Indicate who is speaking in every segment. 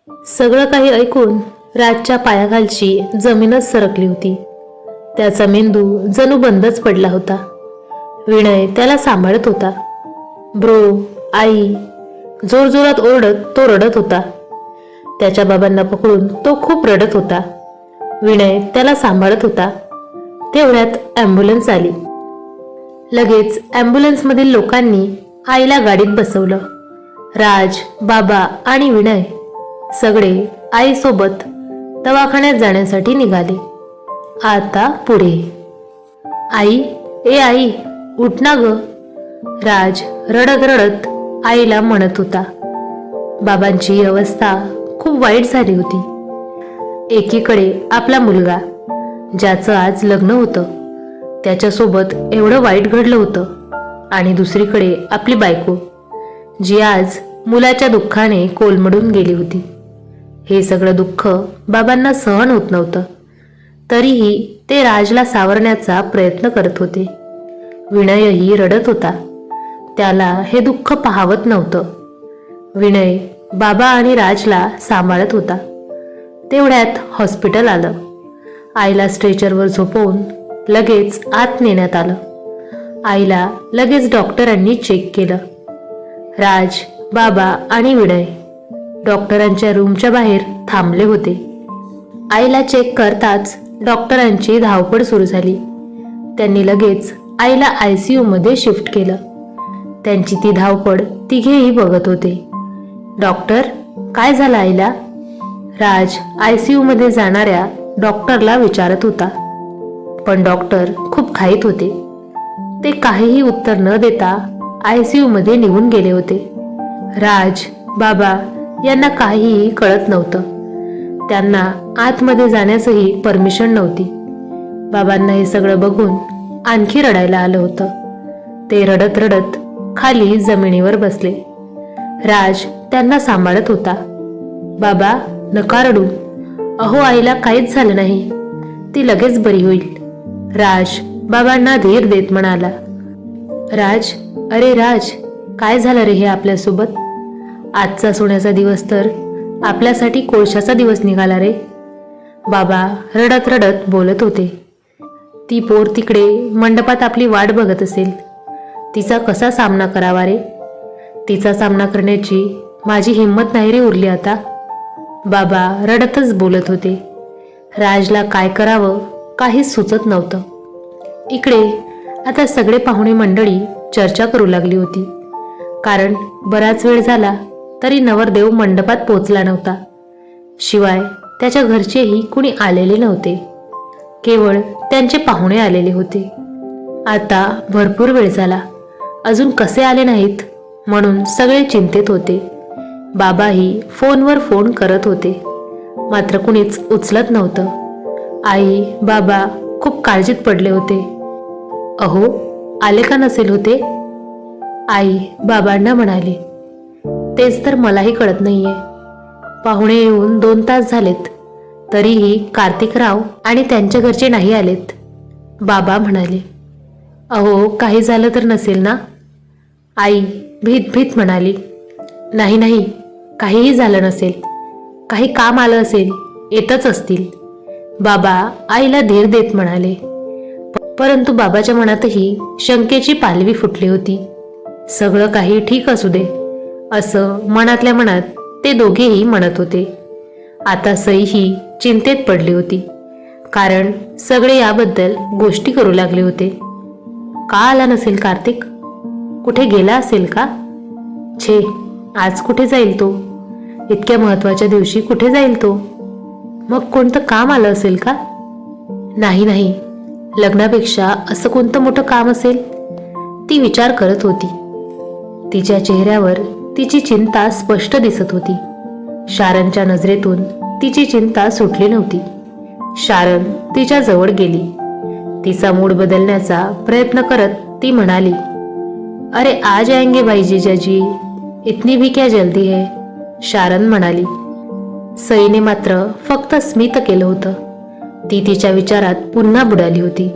Speaker 1: सगळं काही ऐकून राजच्या पायाखालची जमीनच सरकली होती. त्याचा मेंदू जणू बंदच पडला होता. विनय त्याला सांभाळत होता. ब्रो, आई, जोरजोरात ओरडत तो रडत होता. त्याच्या बाबांना पकडून तो खूप रडत होता. विनय त्याला सांभाळत होता. तेवढ्यात ॲम्ब्युलन्स आली. लगेच ॲम्ब्युलन्समधील लोकांनी आईला गाडीत बसवलं. राज, बाबा आणि विनय सगळे आईसोबत दवाखान्यात जाण्यासाठी निघाले. आता पुढे. आई, ए आई, उठ ना ग. राज रडत रडत आईला म्हणत होता. बाबांची अवस्था खूप वाईट झाली होती. एकीकडे आपला मुलगा, ज्याचं आज लग्न होतं, त्याच्यासोबत एवढं वाईट घडलं होतं, आणि दुसरीकडे आपली बायको, जी आज मुलाच्या दुःखाने कोलमडून गेली होती. हे सगळं दुःख बाबांना सहन होत नव्हतं. तरीही ते राजला सावरण्याचा प्रयत्न करत होते. विनयही रडत होता. त्याला हे दुःख पाहवत नव्हतं. विनय बाबा आणि राजला सांभाळत होता. तेवढ्यात हॉस्पिटल आलं. आईला स्ट्रेचरवर झोपवून लगेच आत नेण्यात आलं. आईला लगेच डॉक्टरांनी चेक केलं. राज, बाबा आणि विनय डॉक्टरांच्या रूमच्या बाहेर थांबले होते. आईला चेक करताच डॉक्टरांची धावपळ सुरू झाली. त्यांनी लगेच आईला ICU मध्ये शिफ्ट केलं. त्यांची ती धावपळ तिघेही बघत होते. डॉक्टर, काय झालं आईला? राज ICU मध्ये जाणाऱ्या डॉक्टरला विचारत होता. पण डॉक्टर खूप घाईत होते. ते काहीही उत्तर न देता ICU मध्ये निघून गेले होते. राज, बाबा यांना काहीही कळत नव्हतं. त्यांना आतमध्ये जाण्यासही परमिशन नव्हती. बाबांना हे सगळं बघून आणखी रडायला आलं होतं. ते रडत रडत खाली जमिनीवर बसले. राज त्यांना सांभाळत होता. बाबा, नका रडू. अहो, आईला काहीच झालं नाही. ती लगेच बरी होईल. राज बाबांना धीर देत म्हणाला. राज, अरे राज, काय झालं रे हे आपल्यासोबत? आजचा सोन्याचा दिवस तर आपल्यासाठी कोळशाचा दिवस निघाला रे. बाबा रडत रडत बोलत होते. ती पोर तिकडे मंडपात आपली वाट बघत असेल. तिचा कसा सामना करावा रे? तिचा सामना करण्याची माझी हिंमत नाही रे उरली आता. बाबा रडतच बोलत होते. राजला काय करावं काहीच सुचत नव्हतं. इकडे आता सगळे पाहुणे मंडळी चर्चा करू लागली होती. कारण बराच वेळ झाला तरी नवरदेव मंडपात पोचला नव्हता. शिवाय त्याच्या घरचेही कुणी आलेले नव्हते. केवळ त्यांचे पाहुणे आलेले होते. आता भरपूर वेळ झाला, अजून कसे आले नाहीत म्हणून सगळे चिंतेत होते. बाबाही फोनवर फोन करत होते, मात्र कुणीच उचलत नव्हतं. आई, बाबा खूप काळजीत पडले होते. अहो, आले का नसेल होते? आई बाबांना म्हणाली. तेच तर मलाही कळत नाहीये. पाहुणे येऊन 2 तास झालेत, तरीही कार्तिकराव आणि त्यांच्या घरचे नाही आलेत. बाबा म्हणाले. अहो, काही झालं तर नसेल ना? आई भीत भीत म्हणाली. नाही नाही, काहीही झालं नसेल. काही काम आलं असेल, येतच असतील. बाबा आईला धीर देत म्हणाले. परंतु बाबाच्या मनातही शंकेची पालवी फुटली होती. सगळं काही ठीक असू दे असं मनातल्या मनात ते दोघेही म्हणत होते. आता सई ही चिंतेत पडली होती, कारण सगळे याबद्दल गोष्टी करू लागले होते. का आला नसेल कार्तिक? कुठे गेला असेल का? छे, आज कुठे जाईल तो? इतक्या महत्वाच्या दिवशी कुठे जाईल तो? मग कोणतं काम आलं असेल का? नाही नाही, लग्नापेक्षा असं कोणतं मोठं काम असेल? ती विचार करत होती. तिच्या चेहऱ्यावर तिची चिंता स्पष्ट दिसत होती. शारणच्या नजरेतून तिची चिंता सुटली नव्हती. शारण तिच्या जवळ गेली. तिचा मूड बदलण्याचा प्रयत्न करत ती म्हणाली. अरे आज आएंगे भाई जीजाजी, इतनी भी क्या जल्दी है? शारण म्हणाली. सईने मात्र फक्त स्मित केलं होतं. ती तिच्या विचारात पुन्हा बुडाली होती.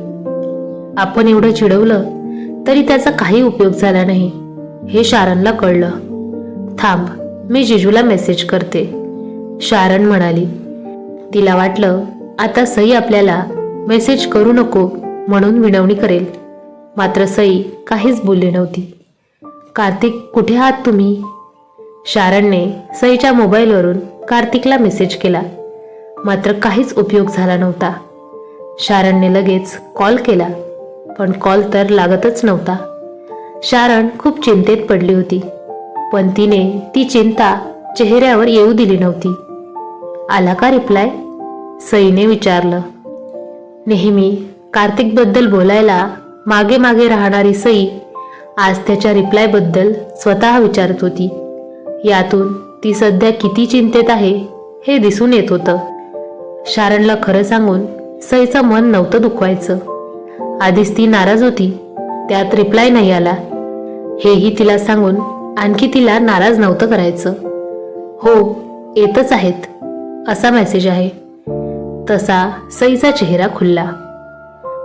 Speaker 1: आपण एवढं चिडवलं तरी त्याचा काही उपयोग झाला नाही हे शारणला कळलं. थांब, मी जिजूला मेसेज करते. शारण म्हणाली. तिला वाटलं आता सई आपल्याला मेसेज करू नको म्हणून विनवणी करेल, मात्र सई काहीच बोलली नव्हती. कार्तिक, कुठे आहात तुम्ही? शारणने सईच्या मोबाईलवरून कार्तिकला मेसेज केला, मात्र काहीच उपयोग झाला नव्हता. शारणने लगेच कॉल केला, पण कॉल तर लागतच नव्हता. शारण खूप चिंतेत पडली होती, पण तिने ती चिंता चेहऱ्यावर येऊ दिली नव्हती. आला का रिप्लाय? सईने विचारलं. नेहमी कार्तिकबद्दल बोलायला मागे मागे राहणारी सई आज त्याच्या रिप्लायबद्दल स्वतः विचारत होती. यातून ती सध्या किती चिंतेत आहे हे दिसून येत होतं. शारणला खरं सांगून सईचं मन नव्हतं दुखवायचं. आधीच ती नाराज होती, त्यात रिप्लाय नाही आला हेही तिला सांगून आणखी तिला नाराज नव्हतं करायचं. हो, येतच आहेत असा मेसेज आहे. तसा सईचा चेहरा खुलला.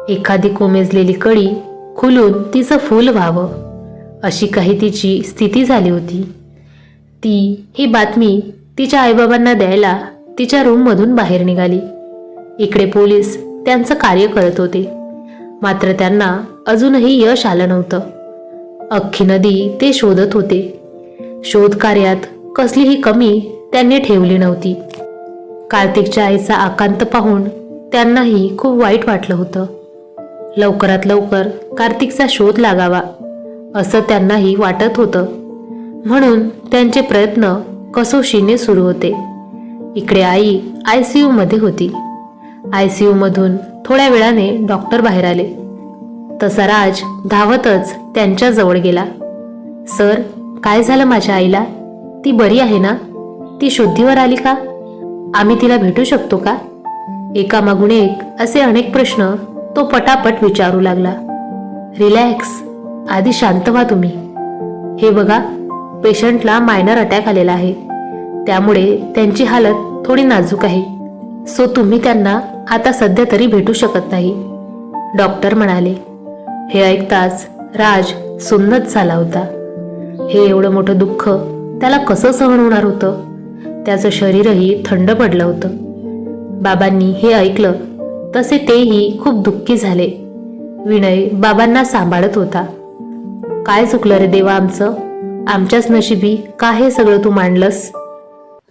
Speaker 1: एखादी कोमेजलेली कळी खुलून तिचं फूल व्हावं अशी काही तिची स्थिती झाली होती. ती ही बातमी तिच्या आईबाबांना द्यायला तिच्या रूममधून बाहेर निघाली. इकडे पोलीस त्यांचं कार्य करत होते, मात्र त्यांना अजूनही यश आलं नव्हतं. अख्खी नदी ते शोधत होते. शोध कार्यात कसलीही कमी त्यांनी ठेवली नव्हती. कार्तिकच्या आईचा आकांत पाहून त्यांनाही खूप वाईट वाटलं होतं. लवकरात लवकर कार्तिकचा शोध लागावा असं त्यांनाही वाटत होतं, म्हणून त्यांचे प्रयत्न कसोशीने सुरू होते. इकडे आई ICU मध्ये होती. ICU मधून थोड्या वेळाने डॉक्टर बाहेर आले. तसा राज धावतच त्यांच्या जवळ गेला. सर, काय झालं माझ्या आईला? ती बरी आहे ना? ती शुद्धीवर आली का? आम्ही तिला भेटू शकतो का? एकामागून एक असे अनेक प्रश्न तो पटापट विचारू लागला. रिलॅक्स, आधी शांत व्हा तुम्ही. हे बघा, पेशंटला मायनर अटॅक आलेला आहे, त्यामुळे त्यांची हालत थोडी नाजूक आहे. सो तुम्ही त्यांना आता सध्या तरी भेटू शकत नाही, डॉक्टर म्हणाले. हे ऐकताच राज सुन्नत झाला होता. हे एवढं मोठं दुःख त्याला कसं सहन होणार होतं? त्याचं शरीरही थंड पडलं होतं. बाबांनी हे ऐकलं तसे तेही खूप दुःखी झाले. विनय बाबांना सांभाळत होता. काय चुकलं रे देवा आमचं? आमच्याच नशिबी का हे सगळं तू मांडलंस?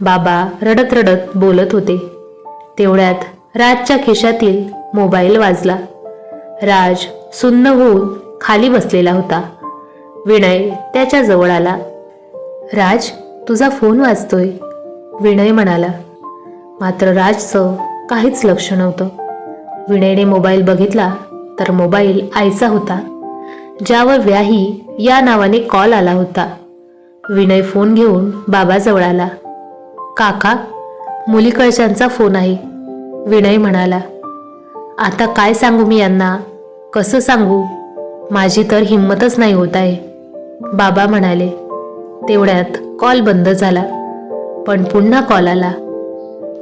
Speaker 1: बाबा रडत रडत बोलत होते. तेवढ्यात राजच्या खिशातील मोबाईल वाजला. राज सुन्न होऊन खाली बसलेला होता. विनय त्याच्या जवळ आला. राज, तुझा फोन वाजतोय, विनय म्हणाला. मात्र राजचं काहीच लक्ष नव्हतं. विनयने मोबाईल बघितला तर मोबाईल आईचा होता, ज्यावर व्याही या नावाने कॉल आला होता. विनय फोन घेऊन बाबाजवळ आला. काका, मुलीकडच्यांचा फोन आहे, विनय म्हणाला. आता काय सांगू मी यांना? कसं सांगू? माझी तर हिंमतच नाही होत आहे, बाबा म्हणाले. तेवढ्यात कॉल बंद झाला, पण पुन्हा कॉल आला.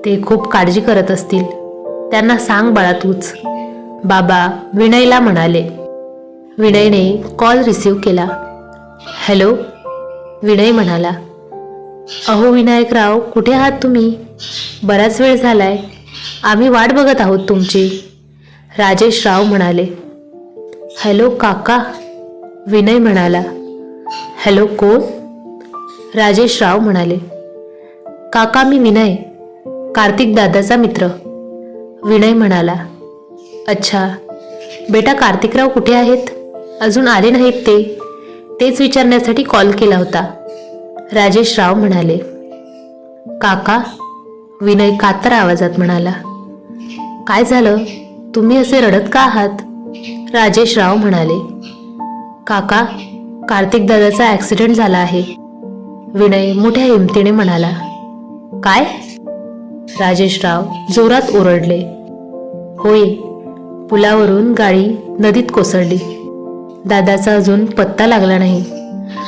Speaker 1: ते खूप काळजी करत असतील, त्यांना सांग बाळा तूच, बाबा विनयला म्हणाले. विनयने कॉल रिसीव केला. हॅलो, विनय म्हणाला. अहो विनायकराव, कुठे आहात तुम्ही? बराच वेळ झालाय, आम्ही वाट बघत आहोत तुमची, राजेश राव म्हणाले. हॅलो काका, विनय म्हणाला. हॅलो, कोण? राजेश राव म्हणाले. काका, मी विनय, कार्तिक दादाचा मित्र, विनय म्हणाला. अच्छा, बेटा कार्तिकराव कुठे आहेत? अजून आले नाहीत ते? तेच विचारण्यासाठी कॉल केला होता, राजेश राव म्हणाले. काका, विनय कातर आवाजात म्हणाला. काय झालं? तुम्ही असे रडत का आहात? राजेश राव म्हणाले. काका, कार्तिक दादाचा ॲक्सिडेंट झाला आहे, विनय मोठ्या हिमतीने म्हणाला. काय? राजेश राव जोरात ओरडले. होय, पुलावरून गाडी नदीत कोसळली. दादाचा अजून पत्ता लागला नाही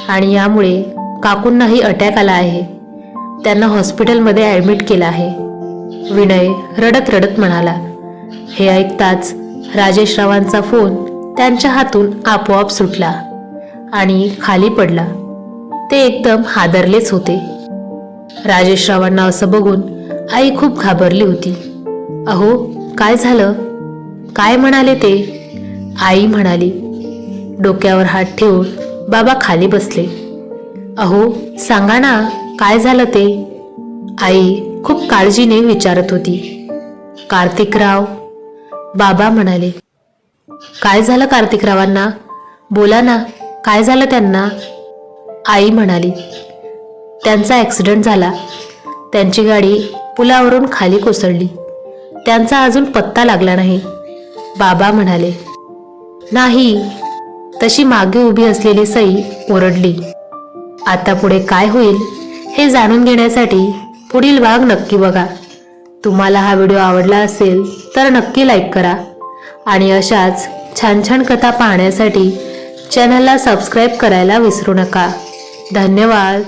Speaker 1: आणि यामुळे काकूंनाही अटॅक आला आहे. त्यांना हॉस्पिटलमध्ये ॲडमिट केलं आहे, विनय रडत रडत म्हणाला. हे ऐकताच राजेशरावांचा फोन त्यांच्या हातून आपोआप सुटला आणि खाली पडला. ते एकदम हादरलेच होते. राजेशरावांना असं बघून आई खूप घाबरली होती. अहो, काय झालं? काय म्हणाले ते? आई म्हणाली. डोक्यावर हात ठेवून बाबा खाली बसले. अहो, सांगा ना, काय झालं ते? आई खूप काळजीने विचारत होती. कार्तिकराव, बाबा म्हणाले. काय झालं कार्तिकरावांना? बोला ना, काय झालं त्यांना? आई म्हणाली. त्यांचा ॲक्सिडेंट झाला. त्यांची गाडी पुलावरून खाली कोसळली. त्यांचा अजून पत्ता लागला नाही. बाबा म्हणाले. नाही, तशी मागे उभी असलेली सई ओरडली. आता पुढे काय होईल हे जाणून घेण्यासाठी पुढील भाग नक्की बघा. तुम्हाला हा व्हिडिओ आवडला असेल तर नक्की लाईक करा आणि अशाच छान छान कथा पाहण्यासाठी चॅनलला सबस्क्राईब करायला विसरू नका. धन्यवाद.